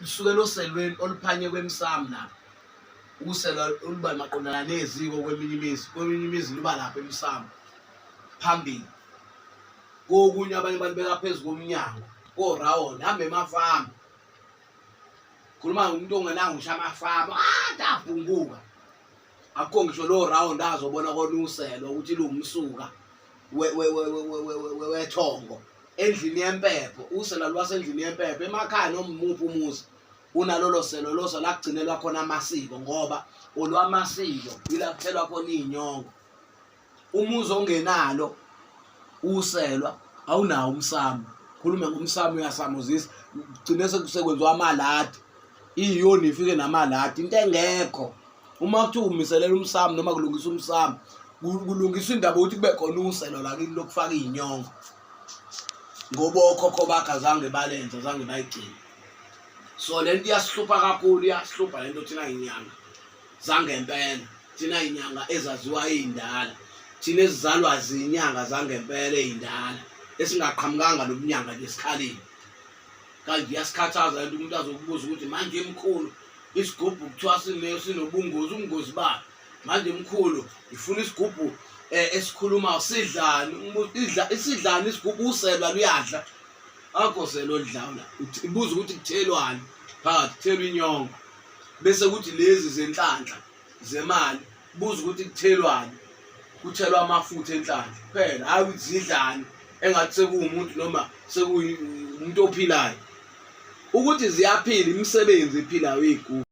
lisuke loselweni oluphanye kwemsamo lapha usela oluba maqondana neziko kweminye imizi luba lapha emsamo phambili kokunye abanye balibeka phezulu komnyango round hambe emafama khuluma umuntu ongenanga ngisho amafama dabhunguka akho ngisho lo round azobona konuselo ukuthi lungumsuka wethongo endlini yempepho usela lwasendlini yempepho emakhaya nomuphi umuzi unalolo selo loso la kugcinelwa khona amasiko ngoba olwamasiko ilakuthelwa khona izinyongo umuzi ongenalo uselwa awunawo umsamo khulume ngomsamo uyasamuzisa gcine sekwenziwa amaladi iyoni ifike namaladi into engekho uma kuthi umiselela umsamo noma kulungisa umsamo kulungiswa indaba ukuthi kube khona uselo la kini lokufaka izinyongo ngoba okhokho bakhe zange balenza zange bayigcina so lento iyasihlupha kakhulu iyasihlupha lento thina inyanga zangempela thina inyanga ezaziwa ezindala thina ezizalwa zinyanga zangempela ezindala esingaqhamukanga nobunyanga lesikhaleni kanti yasikhathaza lento umuntu azokubuza ukuthi manje emkhulu isigubhu kuthiwa sinobungozi ubungozi ba manje emkhulu ifuna isigubhu esikhuluma sidlani isidlani isigubhu uselwa luyadla akho selo lidlawula ubuza ukuthi kuthelwani phakathi kuthelwa inyongo bese kuthi lezi zenhlanhla zemali buza ukuthi kuthelwani kuthelwa amafutha enhlanhla kuphela hayi ukuthi zidlani engathi sekuwumuntu noma sekuumuntu ophilayo ukuthi ziyaphila imisebenzi ephilayo igubhu